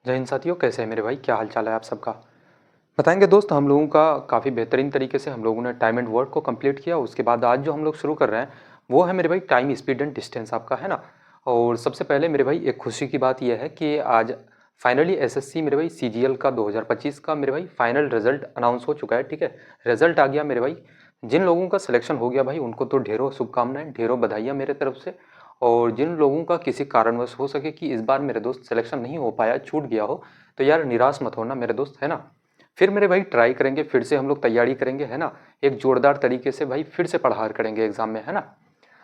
जय हिंद साथियों, कैसे हैं मेरे भाई? क्या हाल चाल है आप सबका? बताएंगे दोस्त, हम लोगों का काफ़ी बेहतरीन तरीके से हम लोगों ने टाइम एंड वर्क को कंप्लीट किया। उसके बाद आज जो हम लोग शुरू कर रहे हैं वो है मेरे भाई टाइम स्पीड एंड डिस्टेंस आपका, है ना। और सबसे पहले मेरे भाई एक खुशी की बात यह है कि आज फाइनली एसएससी मेरे भाई सीजीएल का 2025 का मेरे भाई फाइनल रिजल्ट अनाउंस हो चुका है। ठीक है, रिजल्ट आ गया मेरे भाई। जिन लोगों का सिलेक्शन हो गया भाई उनको तो ढेरों शुभकामनाएं, ढेरों बधाइयाँ मेरे तरफ से। और जिन लोगों का किसी कारणवश हो सके कि इस बार मेरे दोस्त सिलेक्शन नहीं हो पाया, छूट गया हो, तो यार निराश मत होना मेरे दोस्त, है ना। फिर मेरे भाई ट्राई करेंगे, फिर से हम लोग तैयारी करेंगे, है ना। एक जोरदार तरीके से भाई फिर से पढ़ार करेंगे एग्जाम में, है ना।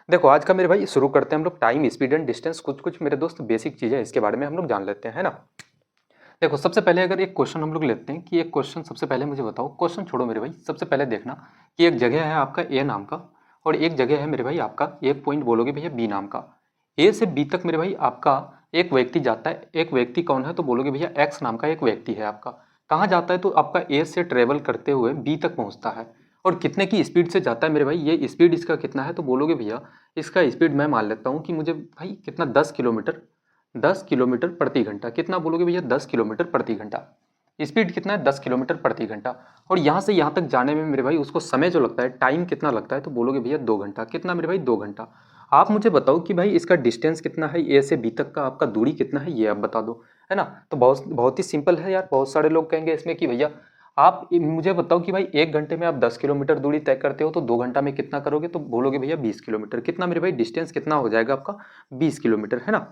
देखो आज का मेरे भाई शुरू करते हैं हम लोग टाइम स्पीड एंड डिस्टेंस। कुछ कुछ मेरे दोस्त बेसिक चीज़ें इसके बारे में हम लोग जान लेते हैं, है ना। देखो सबसे पहले अगर एक क्वेश्चन हम लोग लेते हैं कि एक क्वेश्चन सबसे पहले मुझे बताओ, क्वेश्चन छोड़ो मेरे भाई, सबसे पहले देखना कि एक जगह है आपका ए नाम का और एक जगह है मेरे भाई आपका, एक पॉइंट बोलोगे भैया बी नाम का। ए से बी तक मेरे भाई आपका एक व्यक्ति जाता है। एक व्यक्ति कौन है? तो बोलोगे भैया एक्स नाम का एक व्यक्ति है आपका। कहाँ जाता है? तो आपका ए से ट्रेवल करते हुए बी तक पहुंचता है। और कितने की स्पीड से जाता है मेरे भाई? ये स्पीड इसका कितना है? तो बोलोगे भैया इसका स्पीड मैं मान लेता हूँ कि मुझे भाई कितना, 10 किलोमीटर, 10 किलोमीटर प्रति घंटा। कितना बोलोगे भैया? 10 किलोमीटर प्रति घंटा। स्पीड कितना है? 10 किलोमीटर प्रति घंटा। और यहाँ से यहाँ तक जाने में मेरे भाई उसको समय जो लगता है, टाइम कितना लगता है? तो बोलोगे भैया 2 घंटा। कितना मेरे भाई? 2 घंटा। आप मुझे बताओ कि भाई इसका डिस्टेंस कितना है, ए से बी तक का आपका दूरी कितना है, ये आप बता दो, है ना। तो बहुत बहुत ही सिंपल है यार। बहुत सारे लोग कहेंगे इसमें कि भैया आप मुझे बताओ कि भाई 1 घंटे में आप 10 किलोमीटर दूरी तय करते हो तो 2 घंटा में कितना करोगे? तो बोलोगे भैया 20 किलोमीटर। कितना मेरे भाई? डिस्टेंस कितना हो जाएगा आपका? 20 किलोमीटर, है ना।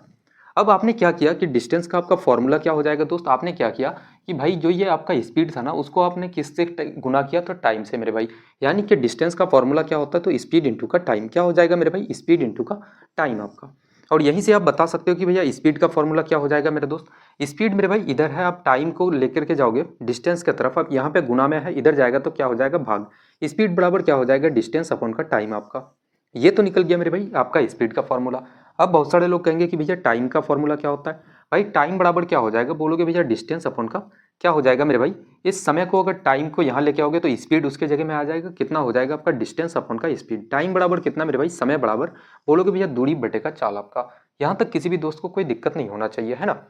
अब आपने क्या किया कि डिस्टेंस का आपका फॉर्मूला क्या हो जाएगा दोस्त? आपने क्या किया कि भाई जो ये आपका स्पीड था ना उसको आपने किससे गुना किया? तो टाइम से मेरे भाई। यानी कि डिस्टेंस का फॉर्मूला क्या होता है? तो स्पीड इंटू का टाइम। क्या हो जाएगा मेरे भाई? स्पीड इंटू का टाइम आपका। और यहीं से आप बता सकते हो कि भैया स्पीड का फॉर्मूला क्या हो जाएगा मेरे दोस्त। स्पीड मेरे भाई इधर है, आप टाइम को लेकर के जाओगे डिस्टेंस की तरफ, आप यहाँ पे गुना में है, इधर जाएगा तो क्या हो जाएगा? भाग। स्पीड बराबर क्या हो जाएगा? डिस्टेंस अपॉन का टाइम आपका। ये तो निकल गया मेरे भाई आपका स्पीड का फॉर्मूला। अब बहुत सारे लोग कहेंगे कि भैया टाइम का फॉर्मूला क्या होता है? भाई टाइम बराबर क्या हो जाएगा? बोलोगे भैया डिस्टेंस अपॉन का क्या हो जाएगा मेरे भाई? इस समय को अगर टाइम को यहाँ लेके आओगे तो स्पीड उसके जगह में आ जाएगा। कितना हो जाएगा आपका? डिस्टेंस अपॉन का स्पीड। टाइम बराबर कितना मेरे भाई? समय बराबर बोलोगे भैया दूरी बटे का चाल आपका। यहाँ तक किसी भी दोस्त को कोई दिक्कत नहीं होना चाहिए, है ना।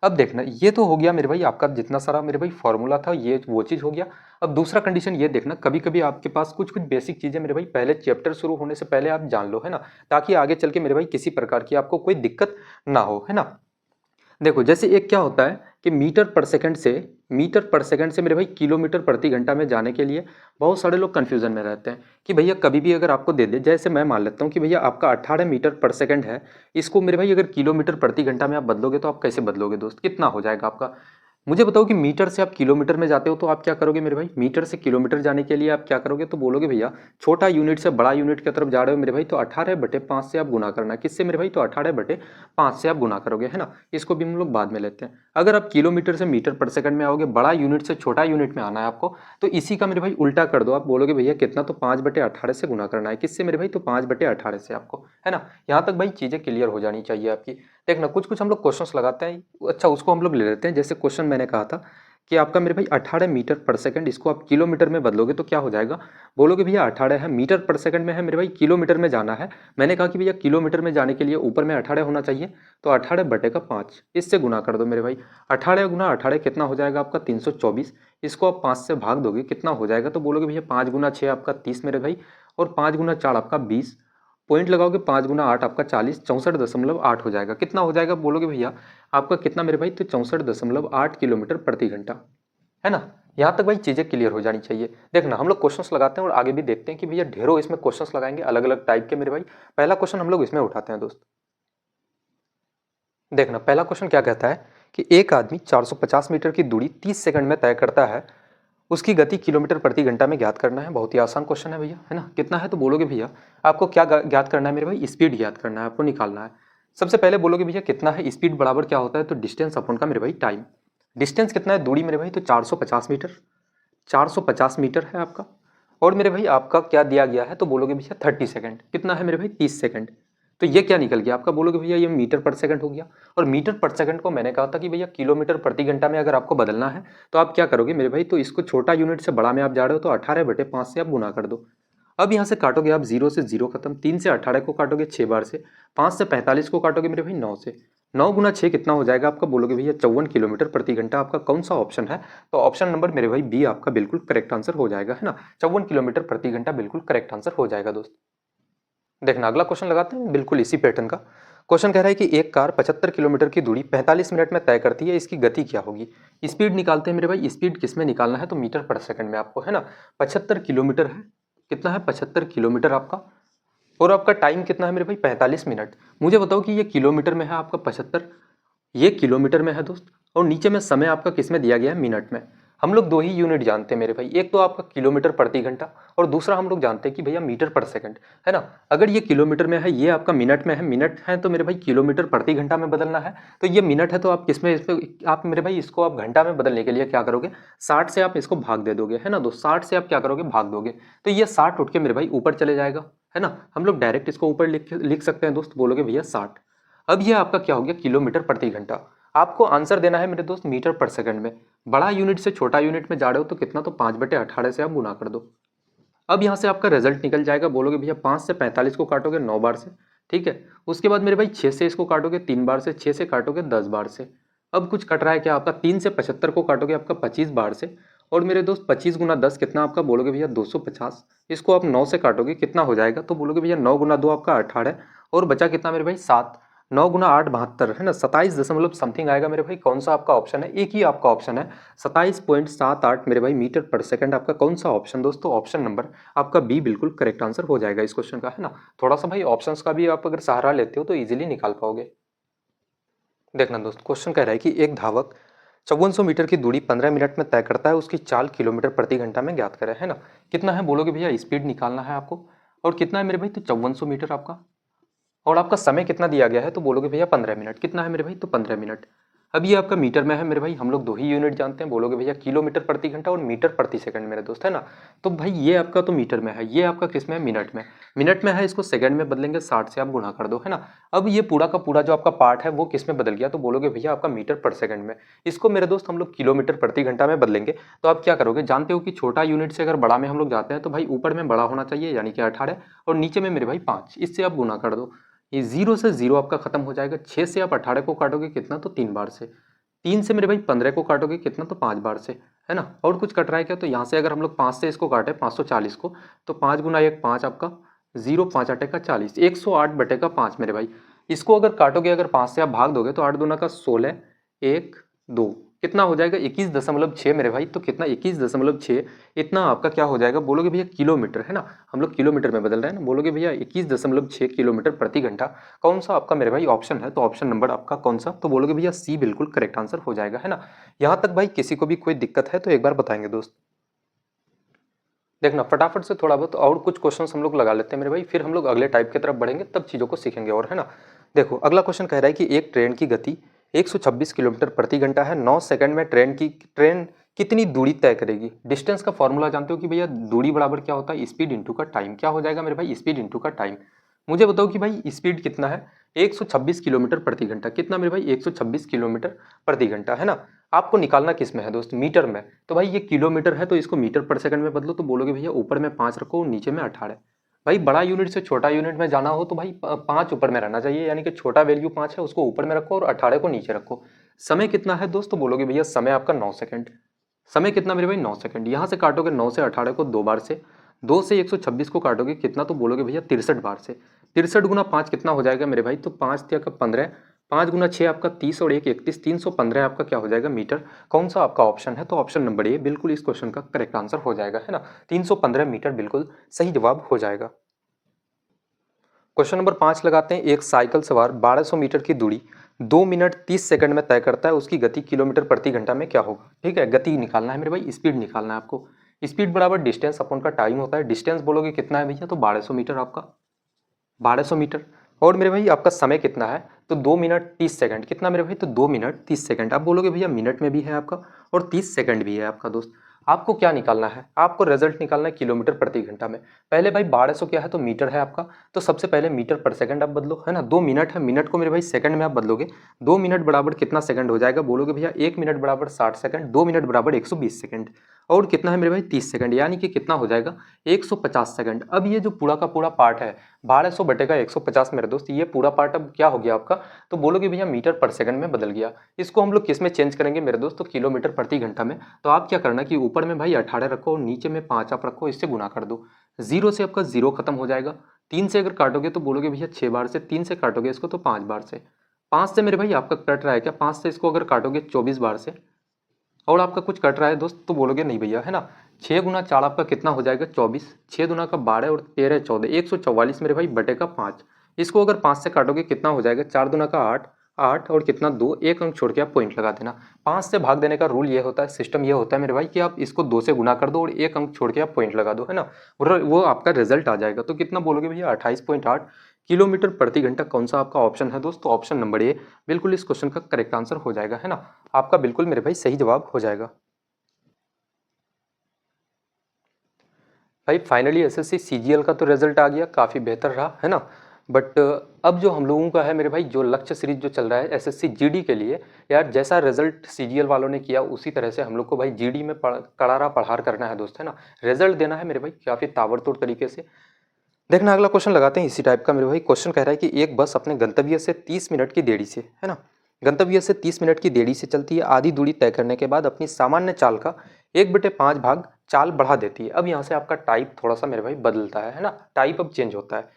अब देखना, ये तो हो गया मेरे भाई आपका जितना सारा मेरे भाई फॉर्मूला था, ये वो चीज़ हो गया। अब दूसरा कंडीशन ये देखना, कभी कभी आपके पास कुछ कुछ बेसिक चीज़ें मेरे भाई पहले चैप्टर शुरू होने से पहले आप जान लो, है ना। ताकि आगे चल के मेरे भाई किसी प्रकार की आपको कोई दिक्कत ना हो, है ना। देखो जैसे एक क्या होता है कि मीटर पर सेकंड से मेरे भाई किलोमीटर प्रति घंटा में जाने के लिए बहुत सारे लोग कंफ्यूजन में रहते हैं कि भैया कभी भी अगर आपको दे दे, जैसे मैं मान लेता हूँ कि भैया आपका 18 मीटर पर सेकंड है, इसको मेरे भाई अगर किलोमीटर प्रति घंटा में आप बदलोगे तो आप कैसे बदलोगे दोस्त? कितना हो जाएगा आपका? मुझे बताओ कि मीटर से आप किलोमीटर में जाते हो तो आप क्या करोगे मेरे भाई? मीटर से किलोमीटर जाने के लिए आप क्या करोगे? तो बोलोगे भैया छोटा यूनिट से बड़ा यूनिट की तरफ जा रहे हो मेरे भाई, तो 18/5 से आप गुना करना। किससे मेरे भाई? तो 18/5 से आप गुना करोगे, है ना। इसको भी हम लोग बाद में लेते हैं। अगर आप किलोमीटर से मीटर पर सेकंड में आओगे, बड़ा यूनिट से छोटा यूनिट में आना है आपको, तो इसी का मेरे भाई उल्टा कर दो। आप बोलोगे भैया कितना? तो 5/18 से गुना करना है। किससे मेरे भाई? तो 5/18 से आपको, है ना। यहाँ तक भाई चीज़ें क्लियर हो जानी चाहिए आपकी। देखना कुछ कुछ हम लोग क्वेश्चंस लगाते हैं। अच्छा उसको हम लोग ले लेते हैं। जैसे क्वेश्चन मैंने कहा था कि आपका मेरे भाई 18 मीटर पर सेकंड, इसको आप किलोमीटर में बदलोगे तो क्या हो जाएगा? बोलोगे भैया 18 है, मीटर पर सेकंड में है मेरे भाई, किलोमीटर में जाना है। मैंने कहा कि भैया किलोमीटर में जाने के लिए ऊपर में 18 होना चाहिए, तो 18/5 इससे गुना कर दो मेरे भाई। 18 गुना 18 कितना हो जाएगा आपका? 324। इसको आप 5 से भाग दोगे, कितना हो जाएगा? तो बोलोगे भैया 5 गुना 6 आपका 30 मेरे भाई, और 5 गुना 4 आपका 20। पॉइंट लगाओगे, 5 गुना 8 आपका 40, 64.8 हो जाएगा। कितना हो जाएगा बोलोगे भैया आपका? कितना मेरे भाई? तो 64.8 किलोमीटर प्रति घंटा, है ना। यहाँ तक भाई चीज़ें क्लियर हो जानी चाहिए। देखना हम लोग क्वेश्चंस लगाते हैं और आगे भी देखते हैं कि भैया ढेरों इसमें क्वेश्चंस लगाएंगे अलग अलग टाइप के मेरे भाई। पहला क्वेश्चन हम लोग इसमें उठाते हैं दोस्त। देखना पहला क्वेश्चन क्या कहता है कि एक आदमी 450 मीटर की दूरी 30 सेकंड में तय करता है, उसकी गति किलोमीटर प्रति घंटा में ज्ञात करना है। बहुत ही आसान क्वेश्चन है भैया, है ना। कितना है? तो बोलोगे भैया आपको क्या ज्ञात करना है मेरे भाई? स्पीड ज्ञात करना है, आपको निकालना है। सबसे पहले बोलोगे भैया कितना है? स्पीड बराबर क्या होता है? तो डिस्टेंस अपॉन का मेरे भाई टाइम। डिस्टेंस कितना है? दूरी मेरे भाई तो 450 मीटर, 450 मीटर है आपका। और मेरे भाई आपका क्या दिया गया है? तो बोलोगे भैया 30 सेकंड। कितना है मेरे भाई? 30 सेकंड। तो ये क्या निकल गया आपका? बोलोगे भैया ये मीटर पर सेकंड हो गया। और मीटर पर सेकंड को मैंने कहा था कि भैया किलोमीटर प्रति घंटा में अगर आपको बदलना है तो आप क्या करोगे मेरे भाई? तो इसको छोटा यूनिट से बड़ा में आप जा रहे हो तो 18/5 से आप गुना कर दो। अब यहाँ से काटोगे आप, 0 से 0 खत्म, 3 से 18 को काटोगे 6 बार से, 5 से 45 को काटोगे मेरे भाई 9 से, 9 गुना 6 कितना हो जाएगा आपका, बोलोगे भैया 54 किलोमीटर प्रति घंटा। आपका कौन सा ऑप्शन है, तो ऑप्शन नंबर मेरे भाई बी आपका बिल्कुल करेक्ट आंसर हो जाएगा, है ना। 54 किलोमीटर प्रति घंटा बिल्कुल करेक्ट आंसर हो जाएगा दोस्त। देखना अगला क्वेश्चन लगाते हैं बिल्कुल इसी पैटर्न का। क्वेश्चन कह रहा है कि एक कार 75 किलोमीटर की दूरी 45 मिनट में तय करती है, इसकी गति क्या होगी। स्पीड निकालते हैं मेरे भाई। स्पीड किस में निकालना है, तो मीटर पर सेकंड में आपको, है ना। 75 किलोमीटर है, कितना है 75 किलोमीटर आपका, और आपका टाइम कितना है मेरे भाई 45 मिनट। मुझे बताओ कि ये किलोमीटर में है आपका 75, ये किलोमीटर में है दोस्त, और नीचे में समय आपका किस में दिया गया है, मिनट में। हम लोग दो ही यूनिट जानते हैं मेरे भाई, एक तो आपका किलोमीटर प्रति घंटा, और दूसरा हम लोग जानते हैं कि भैया मीटर पर सेकंड, है ना। अगर ये किलोमीटर में है, ये आपका मिनट में है, मिनट है तो मेरे भाई किलोमीटर प्रति घंटा में बदलना है, तो ये मिनट है तो आप किस में, इस पे आप मेरे भाई इसको आप घंटा में बदलने के लिए क्या करोगे, 60 से आप इसको भाग दे दोगे, है ना दोस्त। 60 से आप क्या करोगे, भाग दोगे, तो ये 60 उठ के मेरे भाई ऊपर चले जाएगा, है ना। हम लोग डायरेक्ट इसको ऊपर लिख सकते हैं दोस्त, बोलोगे भैया 60। अब ये आपका क्या हो गया, किलोमीटर प्रति घंटा। आपको आंसर देना है मेरे दोस्त मीटर पर सेकंड में। बड़ा यूनिट से छोटा यूनिट में जा रहे हो तो कितना, तो 5/18 से आप गुना कर दो। अब यहाँ से आपका रिजल्ट निकल जाएगा, बोलोगे भैया 5 से 45 को काटोगे 9 बार से, ठीक है। उसके बाद मेरे भाई 6 से इसको काटोगे 3 बार से, 6 से काटोगे 10 बार से। अब कुछ कट रहा है क्या आपका, 3 से 75 को काटोगे आपका 25 बार से, और मेरे दोस्त 25 गुना 10 कितना आपका, बोलोगे भैया 250। इसको आप 9 से काटोगे कितना हो जाएगा, तो बोलोगे भैया 9 गुना 2 आपका 18, और बचा कितना मेरे भाई 7। 9 गुना 8 72, है ना। 27 दशमलव समथिंग आएगा मेरे भाई। कौन सा आपका ऑप्शन है, एक ही आपका ऑप्शन है 27.78 मेरे भाई मीटर पर सेकंड। आपका कौन सा ऑप्शन दोस्तों, ऑप्शन नंबर आपका बी बिल्कुल करेक्ट आंसर हो जाएगा इस क्वेश्चन का, है ना। थोड़ा सा भाई ऑप्शंस का भी आप अगर सहारा लेते हो तो इजीली निकाल पाओगे। देखना दोस्त, क्वेश्चन कह रहा है कि एक धावक 5400 मीटर की दूरी 15 मिनट में तय करता है, उसकी चाल किलोमीटर प्रति घंटा में ज्ञात करें, है ना। कितना है, बोलोगे भैया स्पीड निकालना है आपको, और कितना है मेरे भाई, तो 5400 मीटर आपका, और आपका समय कितना दिया गया है, तो बोलोगे भैया 15 मिनट। कितना है मेरे भाई, तो 15 मिनट। अब ये आपका मीटर में है मेरे भाई, हम लोग दो ही यूनिट जानते हैं, बोलोगे भैया किलोमीटर प्रति घंटा और मीटर प्रति सेकंड मेरे दोस्त, है ना। तो भाई ये आपका तो मीटर में है, ये आपका किस में है, मिनट में। मिनट में है, इसको सेकंड में बदलेंगे, 60 से आप गुणा कर दो, है ना। अब ये पूरा का पूरा जो आपका पार्ट है वो किस में बदल गया, तो बोलोगे भैया आपका मीटर पर सेकंड में। इसको मेरे दोस्त हम लोग किलोमीटर प्रति घंटा में बदलेंगे, तो आप क्या करोगे, जानते हो कि छोटा यूनिट से अगर बड़ा में हम लोग जाते हैं तो भाई ऊपर में बड़ा होना चाहिए, यानी कि 18, और नीचे में मेरे भाई 5, इससे आप गुना कर दो। ये 0 से 0 आपका खत्म हो जाएगा। 6 से आप 18 को काटोगे कितना, तो 3 बार से। 3 से मेरे भाई 15 को काटोगे कितना, तो 5 बार से, है ना। और कुछ कट रहा है क्या, तो यहाँ से अगर हम लोग 5 से इसको काटे 540 को, तो 5 गुना 1 5 आपका, 0 5 8 का 40, 108/5 मेरे भाई। इसको अगर काटोगे, अगर 5 से आप भाग दोगे तो 8 दूना का 16, 1 2 कितना हो जाएगा, 21.6 मेरे भाई। तो कितना, 21.6, इतना आपका क्या हो जाएगा, बोलोगे भैया किलोमीटर, है ना। हम लोग किलोमीटर में बदल रहे हैं ना, बोलोगे भैया 21.6 किलोमीटर प्रति घंटा। कौन सा आपका मेरे भाई ऑप्शन है, तो ऑप्शन नंबर आपका कौन सा, तो बोलोगे भैया सी बिल्कुल करेक्ट आंसर हो जाएगा, है ना। यहाँ तक भाई किसी को भी कोई दिक्कत है तो एक बार बताएंगे दोस्त। देखना फटाफट से थोड़ा बहुत और कुछ क्वेश्चन हम लोग लगा लेते हैं मेरे भाई, फिर हम लोग अगले टाइप की तरफ बढ़ेंगे, तब चीज़ों को सीखेंगे और, है ना। देखो अगला क्वेश्चन कह रहा है कि एक ट्रेन की गति 126 किलोमीटर प्रति घंटा है, 9 सेकंड में ट्रेन कितनी दूरी तय करेगी। डिस्टेंस का फॉर्मूला जानते हो कि भैया दूरी बराबर क्या होता है, स्पीड इंटू का टाइम। क्या हो जाएगा मेरे भाई, स्पीड इंटू का टाइम। मुझे बताओ कि भाई स्पीड कितना है, 126 किलोमीटर प्रति घंटा। कितना मेरे भाई, 126 किलोमीटर प्रति घंटा, है ना। आपको निकालना किस में है दोस्त, मीटर में। तो भाई ये किलोमीटर है तो इसको मीटर पर सेकंड में बदलो, तो बोलोगे भैया ऊपर में 5 रखो और नीचे में 18। भाई बड़ा यूनिट से छोटा यूनिट में जाना हो तो भाई 5 ऊपर में रहना चाहिए, यानी कि छोटा वैल्यू 5 है उसको ऊपर में रखो और 18 को नीचे रखो। समय कितना है दोस्त, तो बोलोगे भैया समय आपका 9 सेकंड। समय कितना मेरे भाई, 9 सेकंड। यहाँ से काटोगे 9 से 18 को 2 बार से, 2 से 126 को काटोगे कितना, तो बोलोगे भैया 63 बार से। 63 गुना 5 कितना हो जाएगा मेरे भाई, तो 5 तिया का 15, 5 गुना 6 आपका 30 और 1 31, 315 आपका क्या हो जाएगा, मीटर। कौन सा आपका ऑप्शन है, तो ऑप्शन नंबर ए बिल्कुल इस क्वेश्चन का करेक्ट आंसर हो जाएगा, है ना। 315 मीटर बिल्कुल सही जवाब हो जाएगा। क्वेश्चन नंबर 5 लगाते हैं। एक साइकिल सवार 1200 मीटर की दूरी 2 मिनट 30 सेकंड में तय करता है, उसकी गति किलोमीटर प्रति घंटा में क्या होगा। ठीक है, गति निकालना है मेरे भाई, स्पीड निकालना है आपको। स्पीड बराबर डिस्टेंस अपॉन का टाइम होता है। डिस्टेंस बोलोगे कितना है भैया, तो 1200 मीटर आपका, 1200 मीटर। और मेरे भाई आपका समय कितना है, तो 2 मिनट 30 सेकंड। कितना मेरे भाई, तो 2 मिनट 30 सेकंड। आप बोलोगे भैया मिनट में भी है आपका और 30 सेकंड भी है आपका दोस्त। आपको क्या निकालना है, आपको रिजल्ट निकालना है किलोमीटर प्रति घंटा में। पहले भाई 1200 क्या है, तो मीटर है आपका, तो सबसे पहले मीटर पर सेकंड आप बदलो, है ना। 2 मिनट है, मिनट को मेरे भाई सेकंड में आप बदलोगे। 2 मिनट बराबर कितना सेकंड हो जाएगा, बोलोगे भैया 1 मिनट बराबर 60 सेकंड, 2 मिनट बराबर 120 सेकंड। और कितना है मेरे भाई 30 सेकंड, यानी कि कितना हो जाएगा 150 सेकंड। अब ये जो पूरा का पूरा पार्ट है 1200 बटे का 150 मेरे दोस्त, ये पूरा पार्ट अब क्या हो गया आपका, तो बोलोगे भैया मीटर पर सेकंड में बदल गया। इसको हम लोग किस में चेंज करेंगे मेरे दोस्त, तो किलोमीटर प्रति घंटा में। तो आप क्या करना कि ऊपर में भाई 18 रखो और नीचे में 5 आप रखो, इससे गुना कर दो। जीरो से आपका जीरो खत्म हो जाएगा। 3 से अगर काटोगे तो बोलोगे भैया 6 बार से, 3 से काटोगे इसको तो 5 बार से, 5 से मेरे भाई आपका कट रहा है क्या, 5 से इसको अगर काटोगे 24 बार से, और आपका कुछ कट रहा है दोस्त तो बोलोगे नहीं भैया, है ना। 6 गुना 4 आपका कितना हो जाएगा 24, 6 दुना का 12 और 13 14, 144 मेरे भाई बटे का 5। इसको अगर 5 से काटोगे कितना हो जाएगा, 4 दुना का 8, 8 और कितना 2, एक अंक छोड़ के आप पॉइंट लगा देना। 5 से भाग देने का रूल ये होता है, सिस्टम ये होता है मेरे भाई कि आप इसको 2 से गुना कर दो और एक अंक छोड़ के आप पॉइंट लगा दो, है ना, और वो आपका रिजल्ट आ जाएगा। तो कितना बोलोगे भैया 28.8 किलोमीटर प्रति घंटा। कौन सा आपका ऑप्शन है दोस्तों, ऑप्शन नंबर ए बिल्कुल इस क्वेश्चन का करेक्ट आंसर हो जाएगा, है ना, आपका बिल्कुल मेरे भाई सही जवाब हो जाएगा। भाई फाइनली एसएससी सीजीएल का तो रिजल्ट आ गया, काफ़ी बेहतर रहा, है ना। बट अब जो हम लोगों का है मेरे भाई, जो लक्ष्य सीरीज जो चल रहा है एसएससी जीडी के लिए, यार जैसा रिजल्ट सीजीएल वालों ने किया उसी तरह से हम लोग को भाई जीडी में करारा पढ़ार करना है दोस्त, है ना। रिजल्ट देना है मेरे भाई काफ़ी ताबड़तोड़ तरीके से। देखना अगला क्वेश्चन लगाते हैं इसी टाइप का मेरे भाई। क्वेश्चन कह रहा है कि एक बस अपने गंतव्य से 30 मिनट की देरी से, है ना, गंतव्य से 30 मिनट की देरी से चलती है। आधी दूरी तय करने के बाद अपनी सामान्य चाल का 1/5 भाग चाल बढ़ा देती है। अब यहाँ से आपका टाइप थोड़ा सा मेरे भाई बदलता है ना, टाइप अब चेंज होता है।